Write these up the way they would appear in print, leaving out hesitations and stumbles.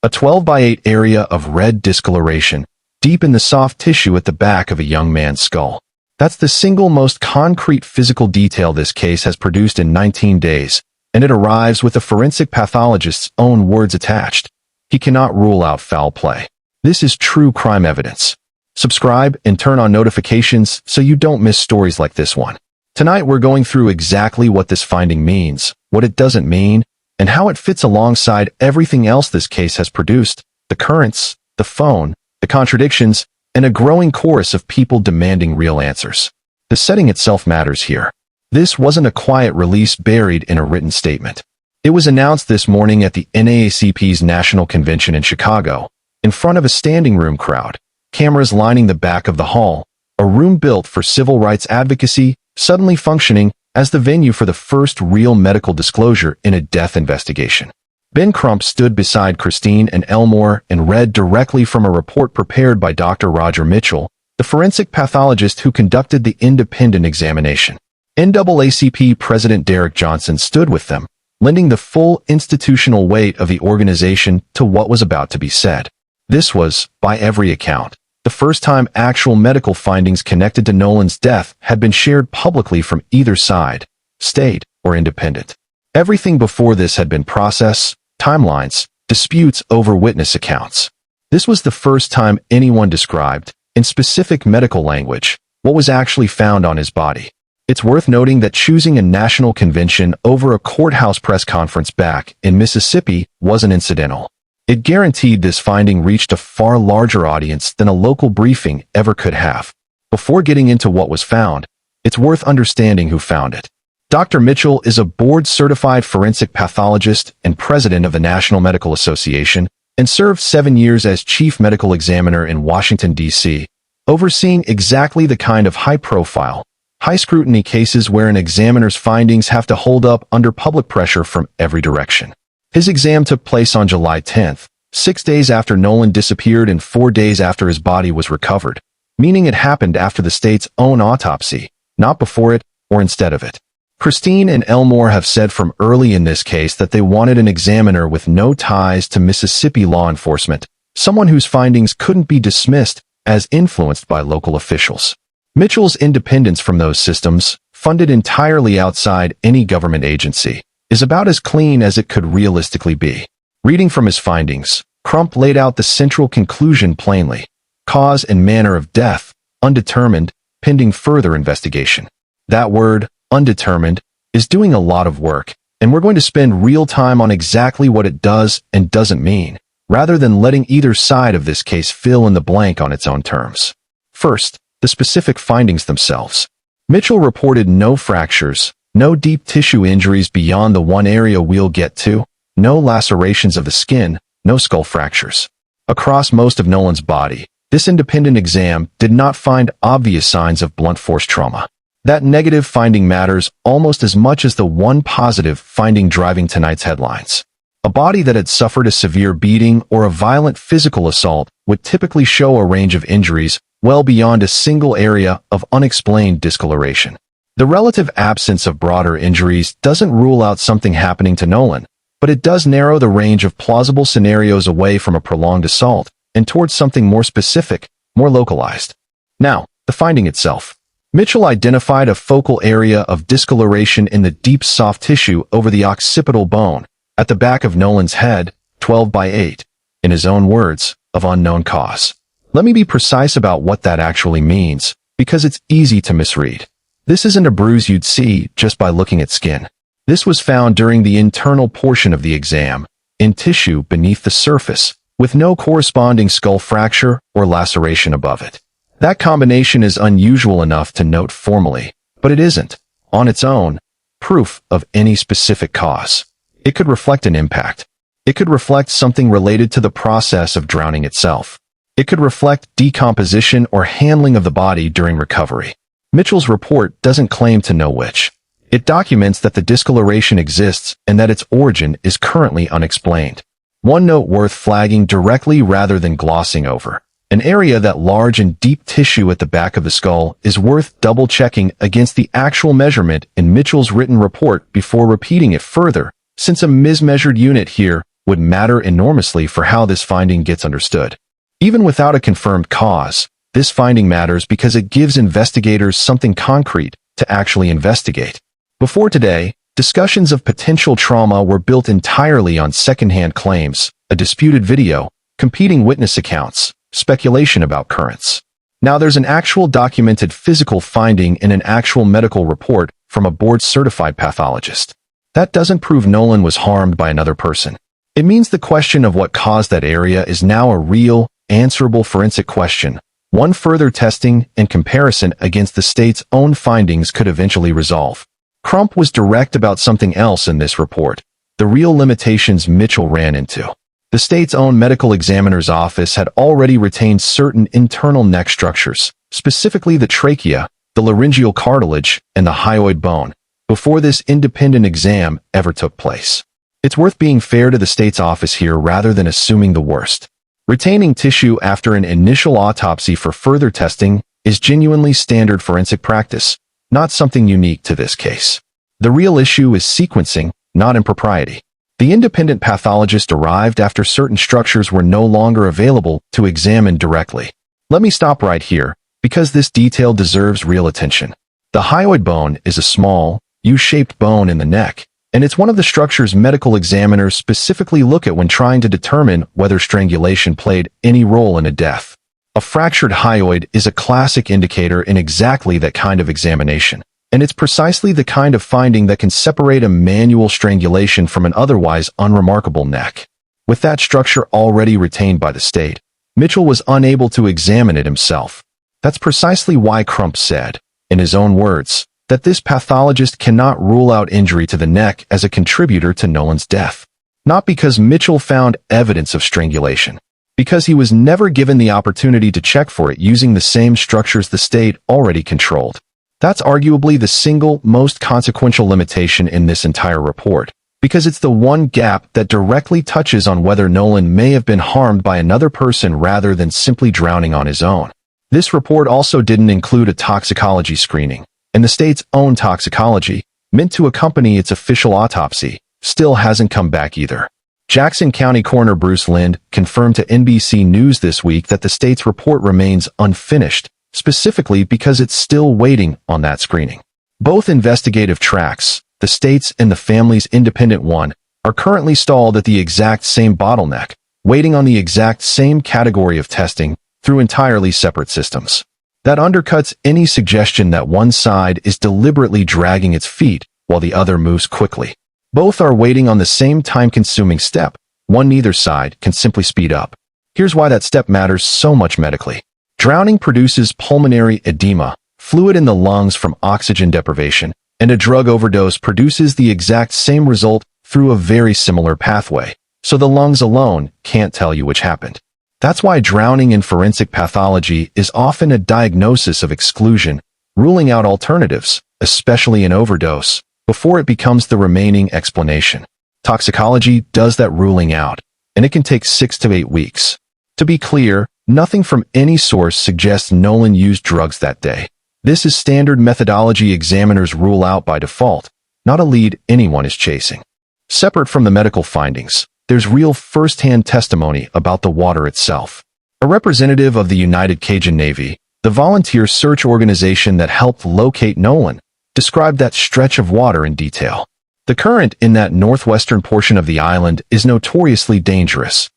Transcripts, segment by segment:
a 12 by 8 area of red discoloration, deep in the soft tissue at the back of a young man's skull. That's the single most concrete physical detail this case has produced in 19 days, and it arrives with a forensic pathologist's own words attached. He cannot rule out foul play. This is true crime evidence. Subscribe and turn on notifications so you don't miss stories like this one. Tonight we're going through exactly what this finding means, what it doesn't mean, and how it fits alongside everything else this case has produced, the currents, the phone, the contradictions, and a growing chorus of people demanding real answers. The setting itself matters here. This wasn't a quiet release buried in a written statement. It was announced this morning at the NAACP's National Convention in Chicago, in front of a standing room crowd, cameras lining the back of the hall, a room built for civil rights advocacy, suddenly functioning as the venue for the first real medical disclosure in a death investigation. Ben Crump stood beside Christine and Elmore and read directly from a report prepared by Dr. Roger Mitchell, the forensic pathologist who conducted the independent examination. NAACP President Derek Johnson stood with them, lending the full institutional weight of the organization to what was about to be said. This was, by every account, the first time actual medical findings connected to Nolan's death had been shared publicly from either side, state or independent. Everything before this had been process, timelines, disputes over witness accounts. This was the first time anyone described, in specific medical language, what was actually found on his body. It's worth noting that choosing a national convention over a courthouse press conference back in Mississippi wasn't incidental. It guaranteed this finding reached a far larger audience than a local briefing ever could have. Before getting into what was found, it's worth understanding who found it. Dr. Mitchell is a board-certified forensic pathologist and president of the National Medical Association and served 7 years as chief medical examiner in Washington, D.C., overseeing exactly the kind of high-profile, high-scrutiny cases where an examiner's findings have to hold up under public pressure from every direction. His exam took place on July 10th, 6 days after Nolan disappeared and 4 days after his body was recovered, meaning it happened after the state's own autopsy, not before it or instead of it. Christine and Elmore have said from early in this case that they wanted an examiner with no ties to Mississippi law enforcement, someone whose findings couldn't be dismissed as influenced by local officials. Mitchell's independence from those systems, funded entirely outside any government agency, is about as clean as it could realistically be. Reading from his findings, Crump laid out the central conclusion plainly: cause and manner of death, undetermined, pending further investigation. That word, undetermined, is doing a lot of work, and we're going to spend real time on exactly what it does and doesn't mean, rather than letting either side of this case fill in the blank on its own terms. First, the specific findings themselves. Mitchell reported no fractures, no deep tissue injuries beyond the one area we'll get to, no lacerations of the skin, no skull fractures. Across most of Nolan's body, this independent exam did not find obvious signs of blunt force trauma. That negative finding matters almost as much as the one positive finding driving tonight's headlines. A body that had suffered a severe beating or a violent physical assault would typically show a range of injuries well beyond a single area of unexplained discoloration. The relative absence of broader injuries doesn't rule out something happening to Nolan, but it does narrow the range of plausible scenarios away from a prolonged assault and towards something more specific, more localized. Now, the finding itself. Mitchell identified a focal area of discoloration in the deep soft tissue over the occipital bone, at the back of Nolan's head, 12 by 8, in his own words, of unknown cause. Let me be precise about what that actually means, because it's easy to misread. This isn't a bruise you'd see just by looking at skin. This was found during the internal portion of the exam, in tissue beneath the surface, with no corresponding skull fracture or laceration above it. That combination is unusual enough to note formally, but it isn't, on its own, proof of any specific cause. It could reflect an impact. It could reflect something related to the process of drowning itself. It could reflect decomposition or handling of the body during recovery. Mitchell's report doesn't claim to know which. It documents that the discoloration exists and that its origin is currently unexplained. One note worth flagging directly rather than glossing over. An area that large and deep tissue at the back of the skull is worth double-checking against the actual measurement in Mitchell's written report before repeating it further, since a mismeasured unit here would matter enormously for how this finding gets understood. Even without a confirmed cause, this finding matters because it gives investigators something concrete to actually investigate. Before today, discussions of potential trauma were built entirely on secondhand claims, a disputed video, competing witness accounts, speculation about currents. Now there's an actual documented physical finding in an actual medical report from a board-certified pathologist. That doesn't prove Nolan was harmed by another person. It means the question of what caused that area is now a real, answerable forensic question. One further testing and comparison against the state's own findings could eventually resolve. Crump was direct about something else in this report, the real limitations Mitchell ran into. The state's own medical examiner's office had already retained certain internal neck structures, specifically the trachea, the laryngeal cartilage, and the hyoid bone, before this independent exam ever took place. It's worth being fair to the state's office here rather than assuming the worst. Retaining tissue after an initial autopsy for further testing is genuinely standard forensic practice, not something unique to this case. The real issue is sequencing, not impropriety. The independent pathologist arrived after certain structures were no longer available to examine directly. Let me stop right here, because this detail deserves real attention. The hyoid bone is a small, U-shaped bone in the neck, and it's one of the structures medical examiners specifically look at when trying to determine whether strangulation played any role in a death. A fractured hyoid is a classic indicator in exactly that kind of examination, and it's precisely the kind of finding that can separate a manual strangulation from an otherwise unremarkable neck. With that structure already retained by the state, Mitchell was unable to examine it himself. That's precisely why Crump said, in his own words, that this pathologist cannot rule out injury to the neck as a contributor to Nolan's death. Not because Mitchell found evidence of strangulation, because he was never given the opportunity to check for it using the same structures the state already controlled. That's arguably the single most consequential limitation in this entire report, because it's the one gap that directly touches on whether Nolan may have been harmed by another person rather than simply drowning on his own. This report also didn't include a toxicology screening, and the state's own toxicology, meant to accompany its official autopsy, still hasn't come back either. Jackson County Coroner Bruce Lind confirmed to NBC News this week that the state's report remains unfinished, specifically because it's still waiting on that screening. Both investigative tracks, the state's and the family's independent one, are currently stalled at the exact same bottleneck, waiting on the exact same category of testing through entirely separate systems. That undercuts any suggestion that one side is deliberately dragging its feet while the other moves quickly. Both are waiting on the same time-consuming step. One neither side can simply speed up. Here's why that step matters so much medically. Drowning produces pulmonary edema, fluid in the lungs from oxygen deprivation, and a drug overdose produces the exact same result through a very similar pathway, so the lungs alone can't tell you which happened. That's why drowning in forensic pathology is often a diagnosis of exclusion, ruling out alternatives, especially an overdose, before it becomes the remaining explanation. Toxicology does that ruling out, and it can take 6 to 8 weeks. To be clear, nothing from any source suggests Nolan used drugs that day. This is standard methodology examiners rule out by default, not a lead anyone is chasing. Separate from the medical findings, there's real first-hand testimony about the water itself. A representative of the United Cajun Navy, the volunteer search organization that helped locate Nolan, described that stretch of water in detail. The current in that northwestern portion of the island is notoriously dangerous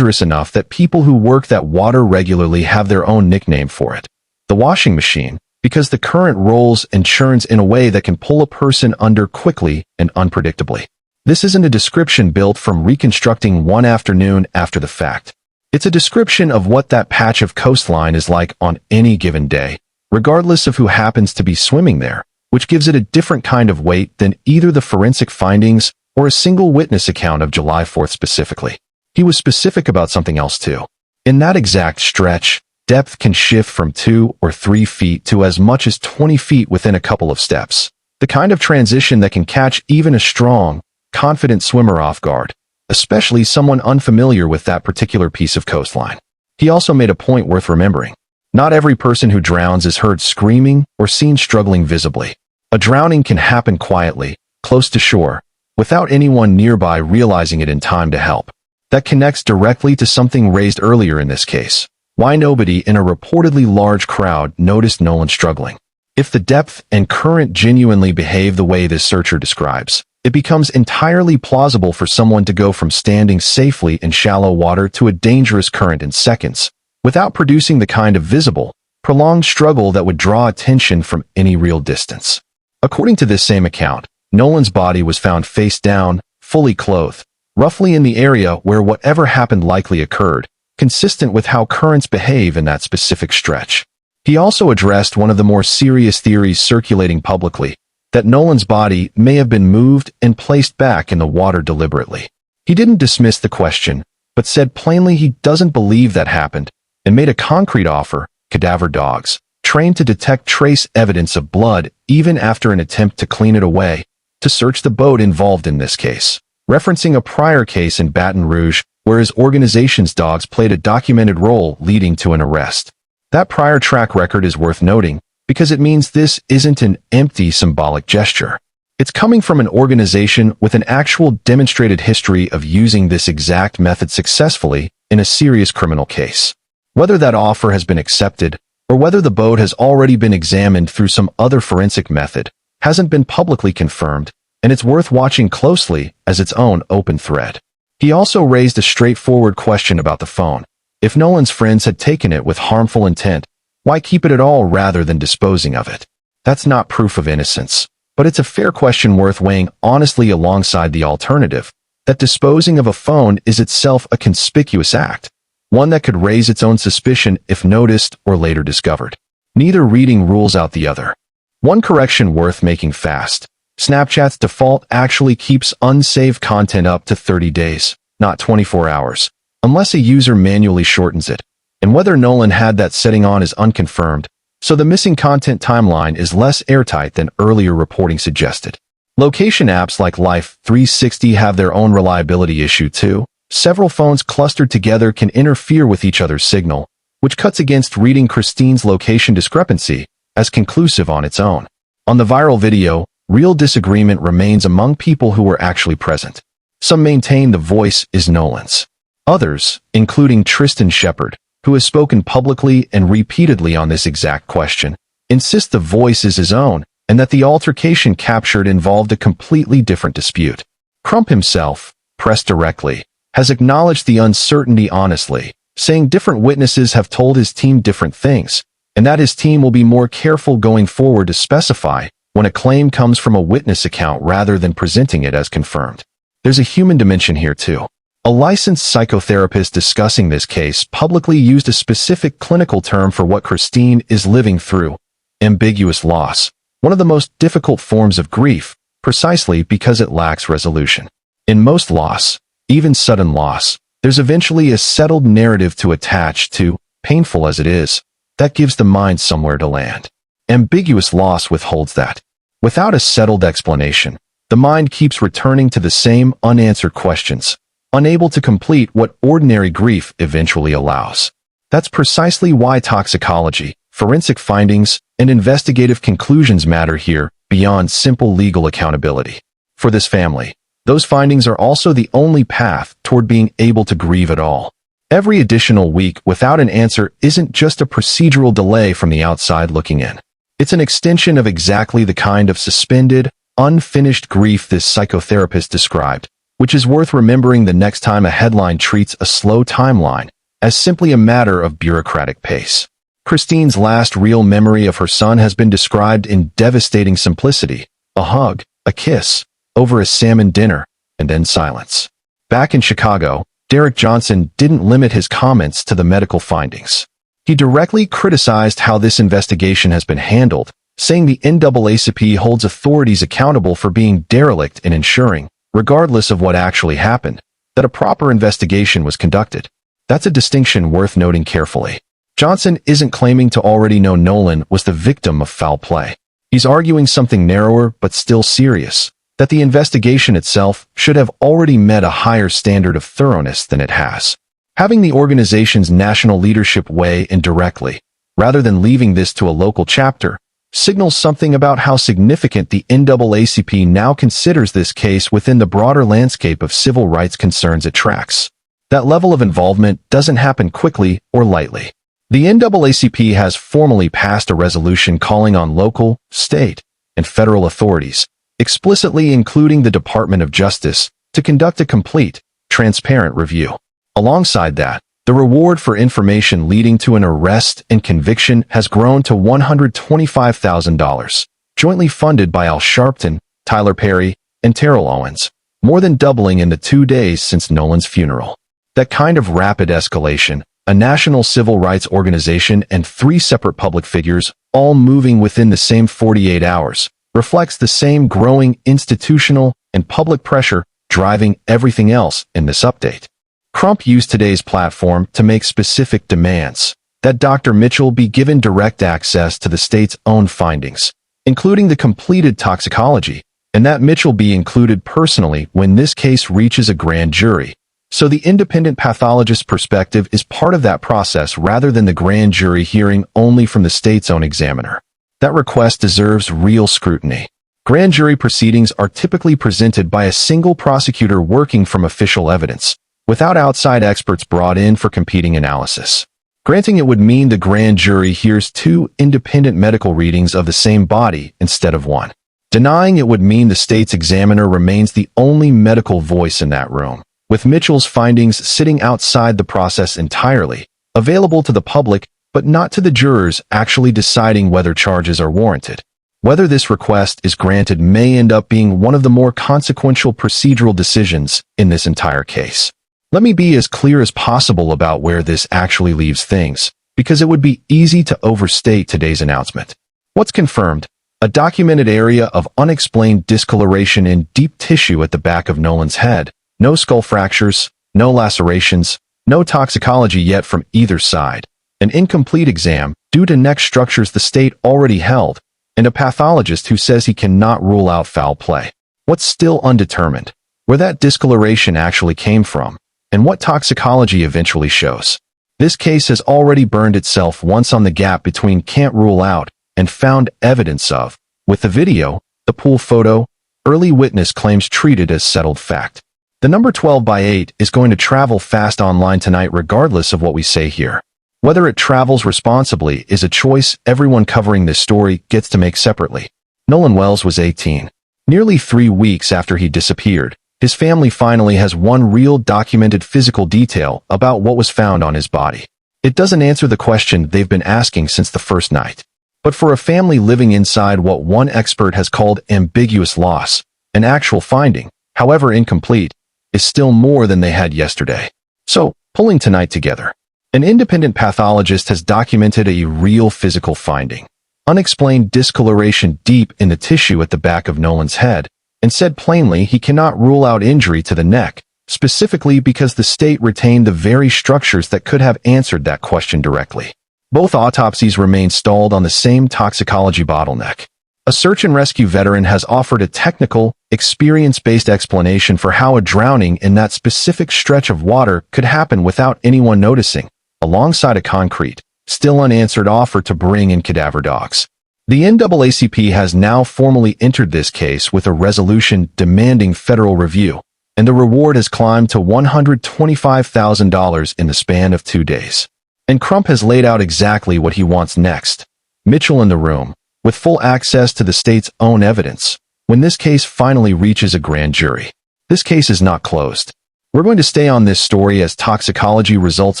enough that people who work that water regularly have their own nickname for it. The washing machine, because the current rolls and churns in a way that can pull a person under quickly and unpredictably. This isn't a description built from reconstructing one afternoon after the fact. It's a description of what that patch of coastline is like on any given day, regardless of who happens to be swimming there, which gives it a different kind of weight than either the forensic findings or a single witness account of July 4th specifically. He was specific about something else too. In that exact stretch, depth can shift from 2 or 3 feet to as much as 20 feet within a couple of steps. The kind of transition that can catch even a strong, confident swimmer off guard, especially someone unfamiliar with that particular piece of coastline. He also made a point worth remembering. Not every person who drowns is heard screaming or seen struggling visibly. A drowning can happen quietly, close to shore, without anyone nearby realizing it in time to help. That connects directly to something raised earlier in this case. Why nobody in a reportedly large crowd noticed Nolan struggling? If the depth and current genuinely behave the way this searcher describes, it becomes entirely plausible for someone to go from standing safely in shallow water to a dangerous current in seconds, without producing the kind of visible, prolonged struggle that would draw attention from any real distance. According to this same account, Nolan's body was found face down, fully clothed, roughly in the area where whatever happened likely occurred, consistent with how currents behave in that specific stretch. He also addressed one of the more serious theories circulating publicly, that Nolan's body may have been moved and placed back in the water deliberately. He didn't dismiss the question, but said plainly he doesn't believe that happened, and made a concrete offer: cadaver dogs, trained to detect trace evidence of blood even after an attempt to clean it away, to search the boat involved in this case, referencing a prior case in Baton Rouge where his organization's dogs played a documented role leading to an arrest. That prior track record is worth noting, because it means this isn't an empty symbolic gesture. It's coming from an organization with an actual demonstrated history of using this exact method successfully in a serious criminal case. Whether that offer has been accepted, or whether the boat has already been examined through some other forensic method, hasn't been publicly confirmed, and it's worth watching closely as its own open thread. He also raised a straightforward question about the phone. If Nolan's friends had taken it with harmful intent, why keep it at all rather than disposing of it? That's not proof of innocence, but it's a fair question worth weighing honestly alongside the alternative, that disposing of a phone is itself a conspicuous act, one that could raise its own suspicion if noticed or later discovered. Neither reading rules out the other. One correction worth making fast: Snapchat's default actually keeps unsaved content up to 30 days, not 24 hours, unless a user manually shortens it, and whether Nolan had that setting on is unconfirmed, so the missing content timeline is less airtight than earlier reporting suggested. Location apps like Life 360 have their own reliability issue too. Several phones clustered together can interfere with each other's signal, which cuts against reading Christine's location discrepancy as conclusive on its own. On the viral video, real disagreement remains among people who were actually present. Some maintain the voice is Nolan's. Others, including Tristan Shepard, who has spoken publicly and repeatedly on this exact question, insist the voice is his own and that the altercation captured involved a completely different dispute. Crump himself, pressed directly, has acknowledged the uncertainty honestly, saying different witnesses have told his team different things, and that his team will be more careful going forward to specify when a claim comes from a witness account rather than presenting it as confirmed. There's a human dimension here too. A licensed psychotherapist discussing this case publicly used a specific clinical term for what Christine is living through: ambiguous loss, one of the most difficult forms of grief, precisely because it lacks resolution. In most loss, even sudden loss, there's eventually a settled narrative to attach to, painful as it is, that gives the mind somewhere to land. Ambiguous loss withholds that. Without a settled explanation, the mind keeps returning to the same unanswered questions, unable to complete what ordinary grief eventually allows. That's precisely why toxicology, forensic findings, and investigative conclusions matter here beyond simple legal accountability. For this family, those findings are also the only path toward being able to grieve at all. Every additional week without an answer isn't just a procedural delay from the outside looking in. It's an extension of exactly the kind of suspended, unfinished grief this psychotherapist described, which is worth remembering the next time a headline treats a slow timeline as simply a matter of bureaucratic pace. Christine's last real memory of her son has been described in devastating simplicity: a hug, a kiss, over a salmon dinner, and then silence. Back in Chicago, Derek Johnson didn't limit his comments to the medical findings. He directly criticized how this investigation has been handled, saying the NAACP holds authorities accountable for being derelict in ensuring, regardless of what actually happened, that a proper investigation was conducted. That's a distinction worth noting carefully. Johnson isn't claiming to already know Nolan was the victim of foul play. He's arguing something narrower but still serious, that the investigation itself should have already met a higher standard of thoroughness than it has. Having the organization's national leadership weigh in directly, rather than leaving this to a local chapter, signals something about how significant the NAACP now considers this case within the broader landscape of civil rights concerns it tracks. That level of involvement doesn't happen quickly or lightly. The NAACP has formally passed a resolution calling on local, state, and federal authorities, explicitly including the Department of Justice, to conduct a complete, transparent review. Alongside that, the reward for information leading to an arrest and conviction has grown to $125,000, jointly funded by Al Sharpton, Tyler Perry, and Terrell Owens, more than doubling in the 2 days since Nolan's funeral. That kind of rapid escalation, a national civil rights organization and 3 separate public figures, all moving within the same 48 hours, reflects the same growing institutional and public pressure driving everything else in this update. Crump used today's platform to make specific demands that Dr. Mitchell be given direct access to the state's own findings, including the completed toxicology, and that Mitchell be included personally when this case reaches a grand jury. So the independent pathologist's perspective is part of that process rather than the grand jury hearing only from the state's own examiner. That request deserves real scrutiny. Grand jury proceedings are typically presented by a single prosecutor working from official evidence, without outside experts brought in for competing analysis. Granting it would mean the grand jury hears 2 independent medical readings of the same body instead of 1. Denying it would mean the state's examiner remains the only medical voice in that room, with Mitchell's findings sitting outside the process entirely, available to the public but not to the jurors actually deciding whether charges are warranted. Whether this request is granted may end up being one of the more consequential procedural decisions in this entire case. Let me be as clear as possible about where this actually leaves things, because it would be easy to overstate today's announcement. What's confirmed? A documented area of unexplained discoloration in deep tissue at the back of Nolan's head. No skull fractures, no lacerations, no toxicology yet from either side. An incomplete exam due to neck structures the state already held, and a pathologist who says he cannot rule out foul play. What's still undetermined? Where that discoloration actually came from, and what toxicology eventually shows. This case has already burned itself once on the gap between can't rule out and found evidence of, with the video, the pool photo, early witness claims treated as settled fact. The number 12/8 is going to travel fast online tonight regardless of what we say here. Whether it travels responsibly is a choice everyone covering this story gets to make separately. Nolan Wells was 18. Nearly 3 weeks after he disappeared, his family finally has one real documented physical detail about what was found on his body. It doesn't answer the question they've been asking since the first night. But for a family living inside what one expert has called ambiguous loss, an actual finding, however incomplete, is still more than they had yesterday. So, pulling tonight together. An independent pathologist has documented a real physical finding. Unexplained discoloration deep in the tissue at the back of Nolan's head, and said plainly he cannot rule out injury to the neck, specifically because the state retained the very structures that could have answered that question directly. Both autopsies remain stalled on the same toxicology bottleneck. A search and rescue veteran has offered a technical, experience-based explanation for how a drowning in that specific stretch of water could happen without anyone noticing, alongside a concrete, still unanswered offer to bring in cadaver dogs. The NAACP has now formally entered this case with a resolution demanding federal review, and the reward has climbed to $125,000 in the span of 2 days. And Crump has laid out exactly what he wants next. Mitchell in the room, with full access to the state's own evidence, when this case finally reaches a grand jury. This case is not closed. We're going to stay on this story as toxicology results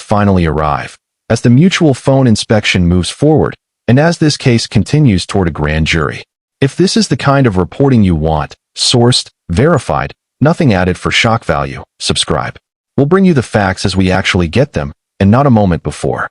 finally arrive, as the mutual phone inspection moves forward, and as this case continues toward a grand jury. If this is the kind of reporting you want, sourced, verified, nothing added for shock value, subscribe. We'll bring you the facts as we actually get them, and not a moment before.